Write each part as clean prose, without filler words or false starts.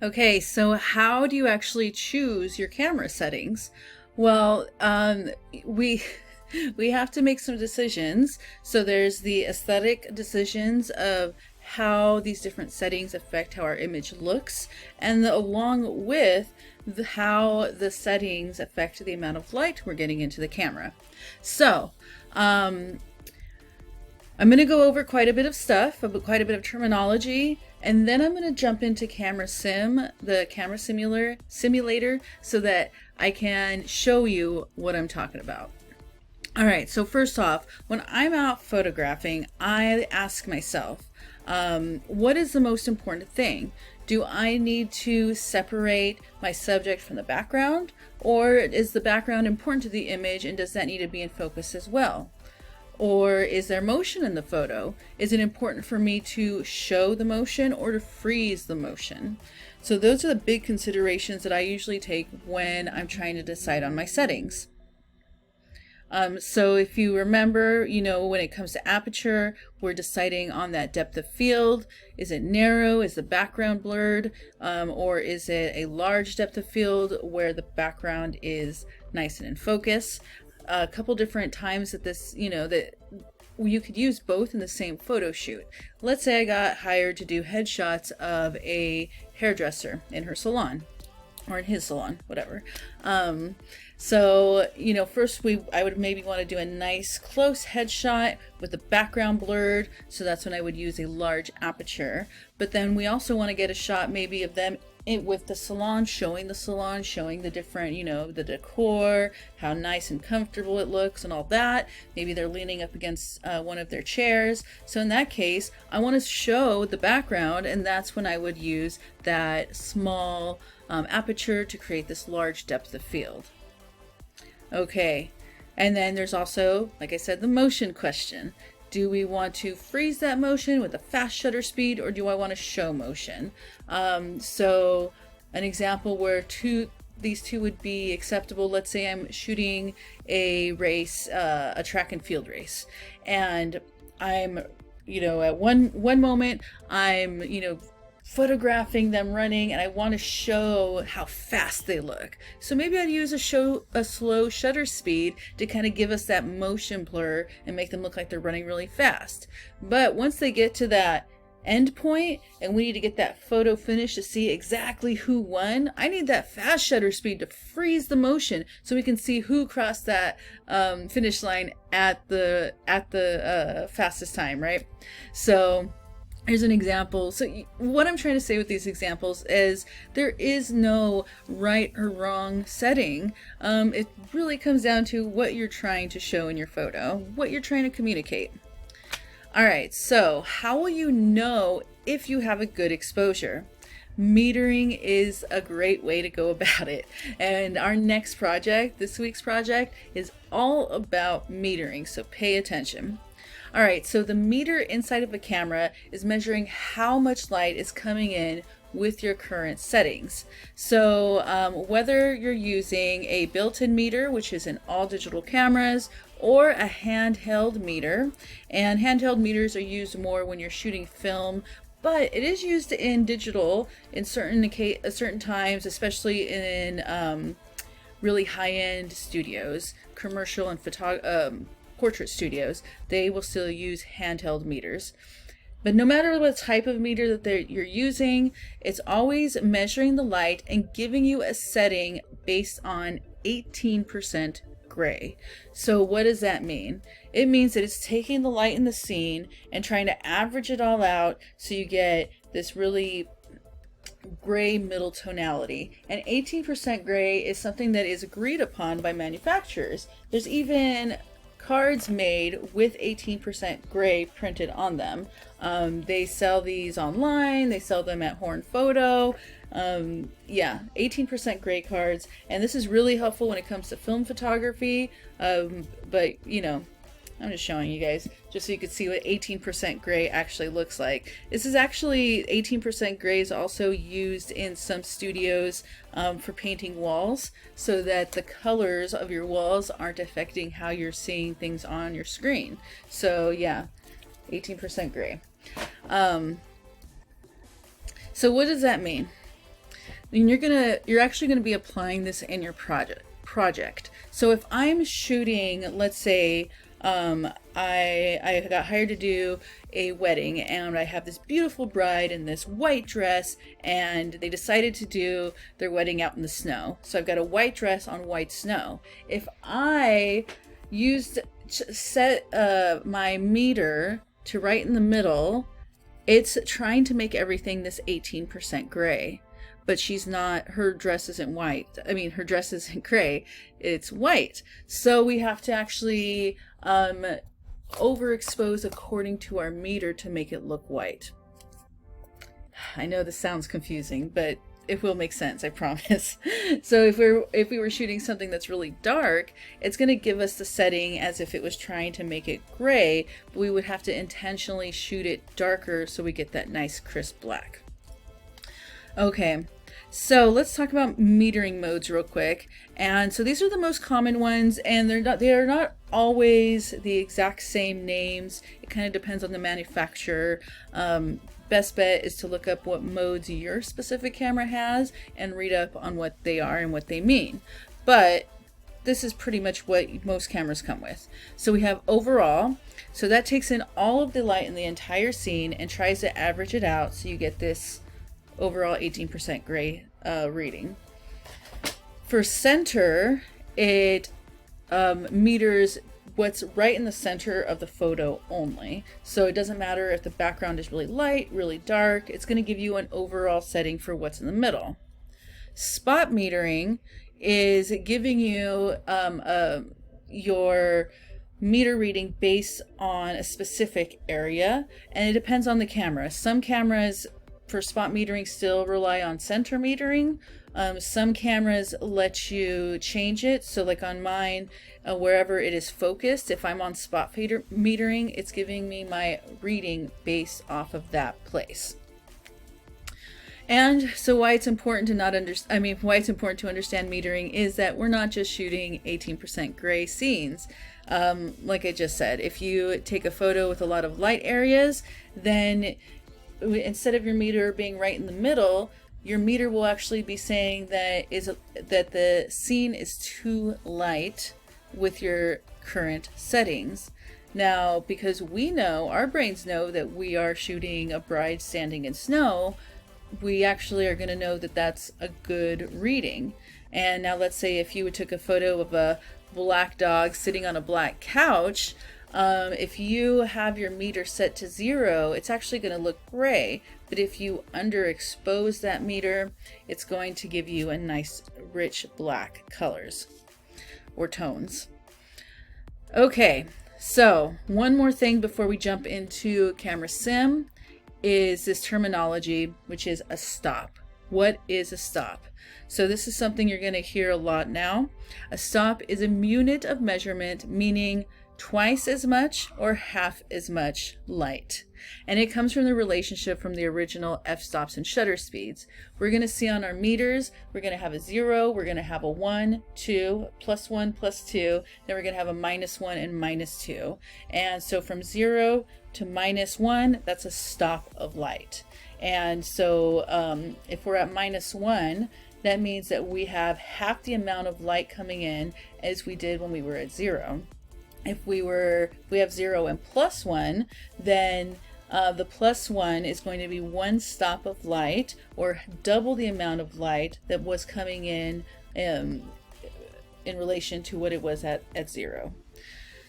Okay, so how do you actually choose your camera settings? Well, we we have to make some decisions. So there's the aesthetic decisions of how these different settings affect how our image looks, and along with how the settings affect the amount of light we're getting into the camera. So, um, I'm going to go over quite a bit of stuff, quite a bit of terminology, and then I'm going to jump into Camera Sim, the camera simulator, so that I can show you what I'm talking about. All right, so first off, when I'm out photographing, I ask myself, what is the most important thing? Do I need to separate my subject from the background, or is the background important to the image and does that need to be in focus as well? Or is there motion in the photo? Is it important for me to show the motion or to freeze the motion? So those are the big considerations that I usually take when I'm trying to decide on my settings. So if you remember, when it comes to aperture, we're deciding on that depth of field. Is it narrow? Is the background blurred? Or is it a large depth of field where the background is nice and in focus? A couple different times that that you could use both in the same photo shoot. Let's say I got hired to do headshots of a hairdresser in her salon or in his salon, whatever. First I would maybe want to do a nice close headshot with the background blurred, so that's when I would use a large aperture. But then we also want to get a shot maybe of them with the salon, showing the different, the decor, how nice and comfortable it looks and all that. Maybe they're leaning up against one of their chairs. So in that case, I want to show the background, and that's when I would use that small aperture to create this large depth of field. Okay, and then there's also, like I said, the motion question. Do we want to freeze that motion with a fast shutter speed, or do I want to show motion? So an example where these two would be acceptable. Let's say I'm shooting a race, a track and field race, and I'm, at one moment I'm, photographing them running, and I want to show how fast they look. So maybe I'd use a slow shutter speed to kind of give us that motion blur and make them look like they're running really fast. But once they get to that end point and we need to get that photo finished to see exactly who won, I need that fast shutter speed to freeze the motion so we can see who crossed that finish line at the fastest time, right? So here's an example. So what I'm trying to say with these examples is there is no right or wrong setting. It really comes down to what you're trying to show in your photo, what you're trying to communicate. All right, so how will you know if you have a good exposure? Metering is a great way to go about it. And our next project, this week's project, is all about metering, so pay attention. All right, so the meter inside of a camera is measuring how much light is coming in with your current settings. So whether you're using a built-in meter, which is in all digital cameras, or a handheld meter, and handheld meters are used more when you're shooting film, but it is used in digital in certain times, especially in really high-end studios, commercial and portrait studios. They will still use handheld meters. But no matter what type of meter that you're using, it's always measuring the light and giving you a setting based on 18% gray. So what does that mean? It means that it's taking the light in the scene and trying to average it all out so you get this really gray middle tonality. And 18% gray is something that is agreed upon by manufacturers. There's even cards made with 18% gray printed on them. They sell these online, they sell them at Horn Photo. 18% gray cards, and this is really helpful when it comes to film photography. But I'm just showing you guys just so you can see what 18% gray actually looks like. This is actually 18% gray is also used in some studios for painting walls so that the colors of your walls aren't affecting how you're seeing things on your screen. So yeah, 18% gray. So what does that mean? and you're actually gonna be applying this in your project. So if I'm shooting, let's say, I got hired to do a wedding, and I have this beautiful bride in this white dress, and they decided to do their wedding out in the snow. So I've got a white dress on white snow. If I set my meter to right in the middle, it's trying to make everything this 18% gray. But she's not, her dress isn't white. I mean, her dress isn't gray, it's white. So we have to actually overexpose according to our meter to make it look white. I know this sounds confusing, but it will make sense, I promise. So if we were shooting something that's really dark, it's going to give us the setting as if it was trying to make it gray, but we would have to intentionally shoot it darker so we get that nice crisp black. Okay, so let's talk about metering modes real quick. And so these are the most common ones, and they are not always the exact same names. It kind of depends on the manufacturer. Best bet is to look up what modes your specific camera has and read up on what they are and what they mean. But this is pretty much what most cameras come with. So we have overall, so that takes in all of the light in the entire scene and tries to average it out so you get this overall 18% gray reading. For center, it meters what's right in the center of the photo only. So it doesn't matter if the background is really light, really dark, it's going to give you an overall setting for what's in the middle. Spot metering is giving you your meter reading based on a specific area, and it depends on the camera. Some cameras for spot metering still rely on center metering. Some cameras let you change it. So like on mine, wherever it is focused, if I'm on spot metering, it's giving me my reading based off of that place. And so why it's important to why it's important to understand metering is that we're not just shooting 18% gray scenes. Like I just said, if you take a photo with a lot of light areas, then instead of your meter being right in the middle, your meter will actually be saying that the scene is too light with your current settings. Now, because we know, our brains know that we are shooting a bride standing in snow, we actually are going to know that that's a good reading. And now let's say if you took a photo of a black dog sitting on a black couch, if you have your meter set to 0, it's actually going to look gray. But if you underexpose that meter, it's going to give you a nice rich black colors or tones. Okay, so one more thing before we jump into camera sim is this terminology, which is a stop. What is a stop? So this is something you're going to hear a lot now. A stop is a unit of measurement, meaning twice as much or half as much light. And it comes from the relationship from the original f-stops and shutter speeds. We're going to see on our meters, we're going to have a 0, we're going to have a 1, 2, +1, +2, then we're going to have a -1 and -2. And so from 0 to -1, that's a stop of light. And so if we're at -1, that means that we have half the amount of light coming in as we did when we were at 0. If we have 0 and +1, then the +1 is going to be one stop of light, or double the amount of light that was coming in relation to what it was at 0.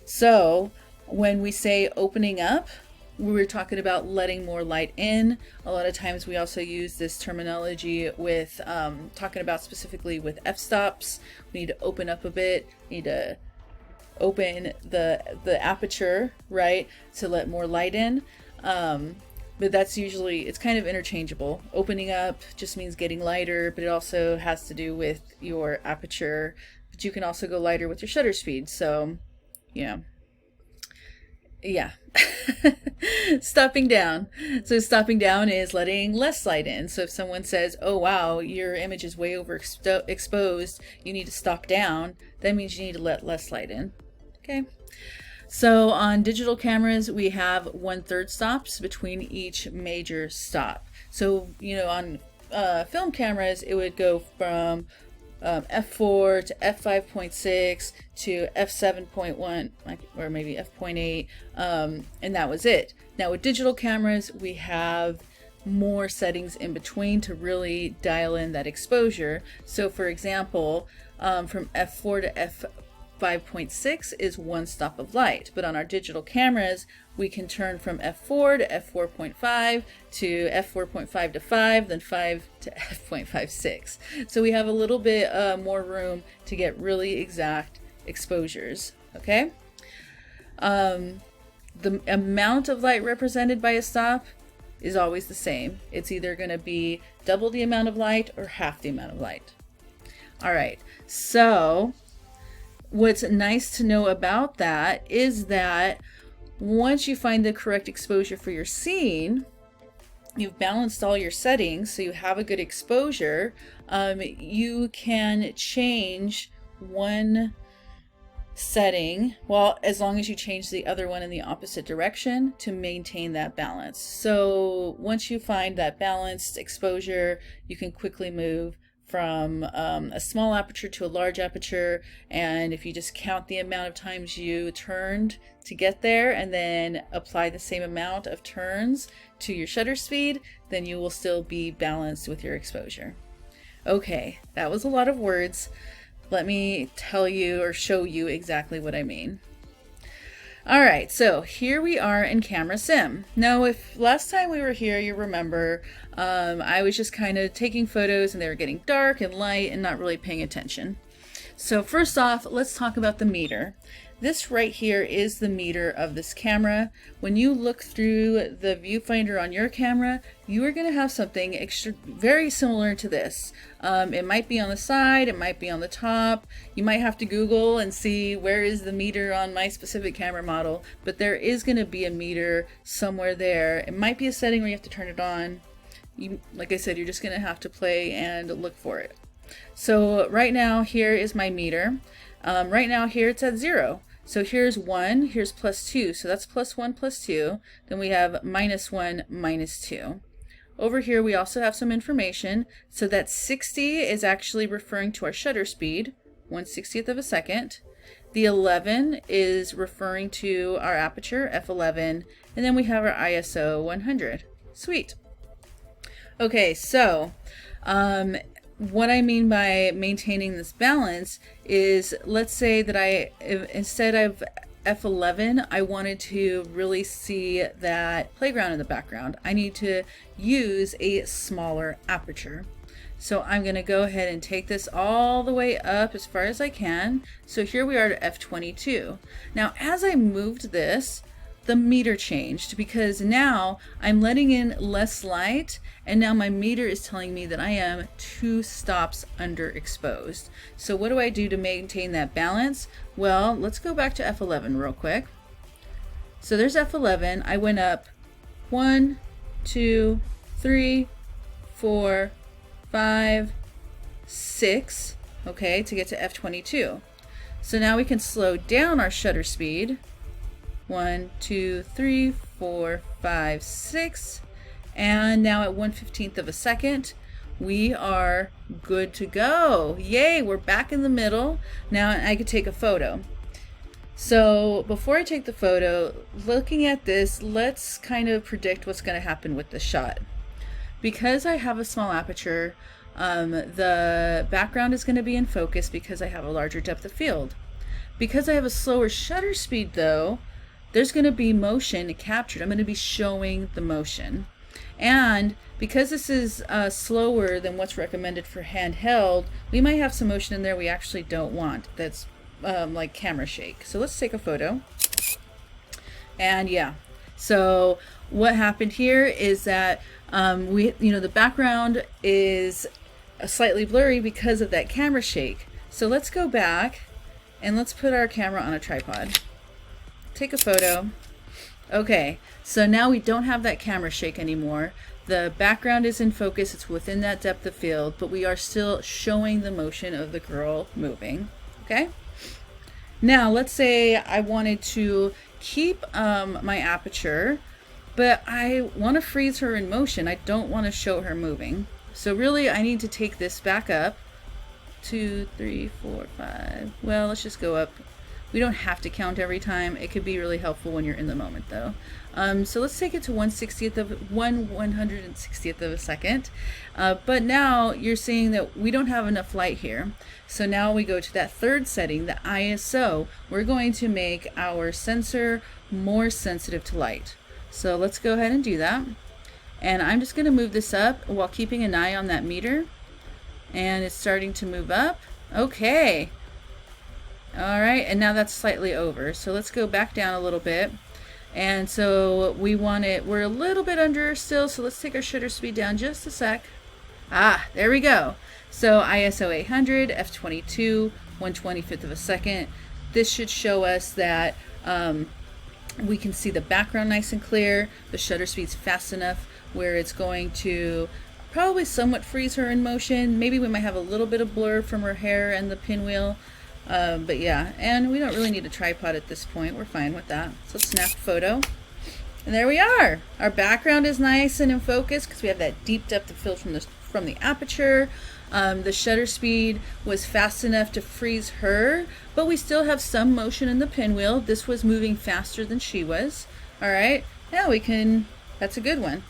So when we say opening up, we were talking about letting more light in. A lot of times we also use this terminology with talking about specifically with f-stops. We need to open up a bit, we need to open the aperture, right, to let more light in. But that's usually, it's kind of interchangeable. Opening up just means getting lighter, but it also has to do with your aperture. But you can also go lighter with your shutter speed. So, yeah. Stopping down. So stopping down is letting less light in. So if someone says, oh wow, your image is way overexposed, you need to stop down, that means you need to let less light in. Okay. So on digital cameras, we have 1/3 stops between each major stop. So, on film cameras, it would go from f4 to f5.6 to f7.1, or maybe f.8, and that was it. Now with digital cameras, we have more settings in between to really dial in that exposure. So for example, from f4 to f5.6 is one stop of light, but on our digital cameras we can turn from f4 to f4.5 to f4.5 to 5, then 5 to f.56. So we have a little bit more room to get really exact exposures. Okay, the amount of light represented by a stop is always the same. It's either going to be double the amount of light or half the amount of light. All right, so what's nice to know about that is that once you find the correct exposure for your scene, you've balanced all your settings so you have a good exposure, you can change one setting, well, as long as you change the other one in the opposite direction to maintain that balance. So once you find that balanced exposure, you can quickly move from a small aperture to a large aperture, and if you just count the amount of times you turned to get there and then apply the same amount of turns to your shutter speed, then you will still be balanced with your exposure. Okay, that was a lot of words. Let me tell you or show you exactly what I mean. Alright, so here we are in Camera Sim. Now, if last time we were here, you remember, I was just kind of taking photos and they were getting dark and light and not really paying attention. So first off, let's talk about the meter. This right here is the meter of this camera. When you look through the viewfinder on your camera, you are going to have something very similar to this. It might be on the side, it might be on the top. You might have to Google and see where is the meter on my specific camera model, but there is going to be a meter somewhere there. It might be a setting where you have to turn it on. Like I said, you're just going to have to play and look for it. So right now, here is my meter. Right now here it's at 0. So here's 1, here's plus 2, so that's plus 1, plus 2. Then we have minus 1, minus 2. Over here we also have some information. So that 60 is actually referring to our shutter speed, 1/60th of a second. The 11 is referring to our aperture, f11, and then we have our ISO 100. Sweet. Okay, so what I mean by maintaining this balance is, let's say that instead of f11, I wanted to really see that playground in the background. I need to use a smaller aperture. So I'm going to go ahead and take this all the way up as far as I can. So here we are to f22. Now as I moved this, the meter changed because now I'm letting in less light, and now my meter is telling me that I am 2 stops underexposed. So what do I do to maintain that balance? Well, let's go back to f11 real quick. So there's f11. I went up 1, 2, 3, 4, 5, 6, okay, to get to f22. So now we can slow down our shutter speed. 1, 2, 3, 4, 5, 6, and now at 1/15th of a second we are good to go. Yay, we're back in the middle. Now I could take a photo. So before I take the photo, looking at this, let's kind of predict what's going to happen with this shot. Because I have a small aperture, the background is going to be in focus because I have a larger depth of field. Because I have a slower shutter speed though, there's going to be motion captured. I'm going to be showing the motion. And because this is slower than what's recommended for handheld, we might have some motion in there we actually don't want. That's like camera shake. So let's take a photo. And yeah, so what happened here is that the background is slightly blurry because of that camera shake. So let's go back and let's put our camera on a tripod. Take a photo. Okay, so now we don't have that camera shake anymore. The background is in focus, it's within that depth of field, but we are still showing the motion of the girl moving. Okay? Now, let's say I wanted to keep my aperture, but I want to freeze her in motion. I don't want to show her moving. So really I need to take this back up. 2, 3, 4, 5. Well, let's just go up. We don't have to count every time. It could be really helpful when you're in the moment though. So let's take it to 1/160th of a second. But now you're seeing that we don't have enough light here. So now we go to that third setting, the ISO. We're going to make our sensor more sensitive to light. So let's go ahead and do that. And I'm just going to move this up while keeping an eye on that meter. And it's starting to move up. Okay. All right, and now that's slightly over. So let's go back down a little bit. And so we want it, we're a little bit under still, so let's take our shutter speed down just a sec. Ah, there we go. So ISO 800, f22, 1/25th of a second. This should show us that we can see the background nice and clear. The shutter speed's fast enough where it's going to probably somewhat freeze her in motion. Maybe we might have a little bit of blur from her hair and the pinwheel. But yeah, and we don't really need a tripod at this point. We're fine with that. So snap a photo. And there we are. Our background is nice and in focus because we have that deep depth of field from the aperture. The shutter speed was fast enough to freeze her, but we still have some motion in the pinwheel. This was moving faster than she was. All right, now we can, that's a good one.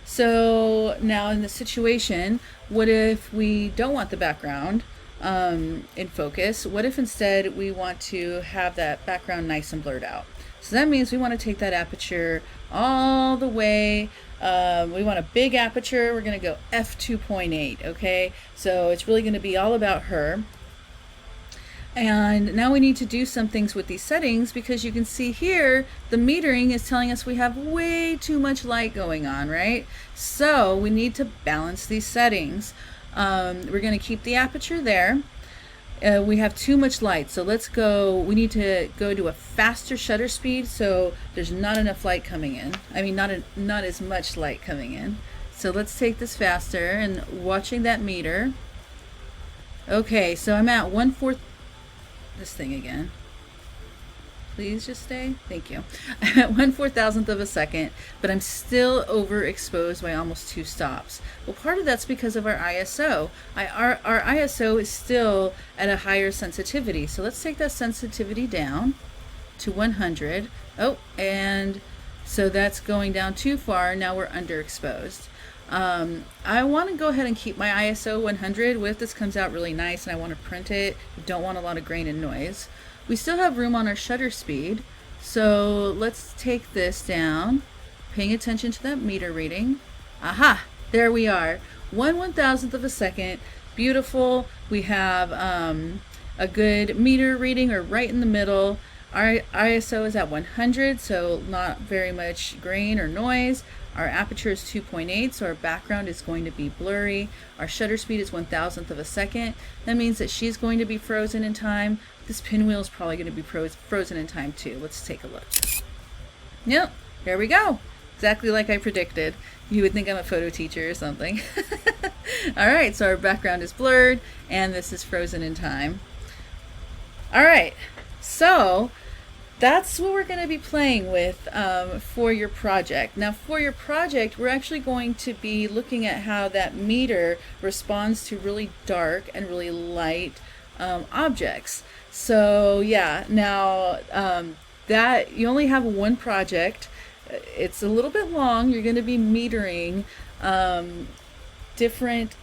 So now in the situation, what if we don't want the background in focus? What if instead we want to have that background nice and blurred out? So that means we want to take that aperture all the way. We want a big aperture. We're going to go f2.8. Okay, so it's really going to be all about her. And now we need to do some things with these settings because you can see here the metering is telling us we have way too much light going on, right? So we need to balance these settings. We're going to keep the aperture there. We have too much light, so let's go, we need to go to a faster shutter speed so there's not enough light coming in. I mean, not as much light coming in. So let's take this faster and watching that meter. Okay, so I'm at 1/4, this thing again. Please just stay. Thank you. I'm at 1/4000th of a second, but I'm still overexposed by almost 2 stops. Well, part of that's because of our ISO. Our ISO is still at a higher sensitivity. So let's take that sensitivity down to 100. Oh, and so that's going down too far. Now we're underexposed. I want to go ahead and keep my ISO 100. What if this comes out really nice and I want to print it? I don't want a lot of grain and noise. We still have room on our shutter speed, so let's take this down, paying attention to that meter reading. Aha, there we are, 1/1000th of a second. Beautiful. We have a good meter reading, or right in the middle. Our ISO is at 100, so not very much grain or noise. Our aperture is 2.8, so our background is going to be blurry. Our shutter speed is 1/1000th of a second. That means that she's going to be frozen in time. This pinwheel is probably going to be frozen in time too. Let's take a look. Yep, there we go. Exactly like I predicted. You would think I'm a photo teacher or something. All right, so our background is blurred and this is frozen in time. All right, so that's what we're going to be playing with for your project. Now for your project, we're actually going to be looking at how that meter responds to really dark and really light objects. So yeah, now that you only have one project, it's a little bit long. You're going to be metering different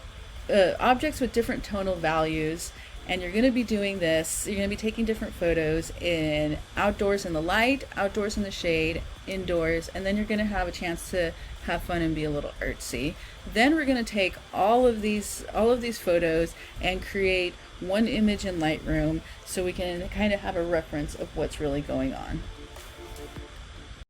objects with different tonal values. And you're going to be doing this, you're going to be taking different photos in outdoors in the light, outdoors in the shade, indoors, and then you're going to have a chance to have fun and be a little artsy. Then we're going to take all of these photos and create one image in Lightroom so we can kind of have a reference of what's really going on.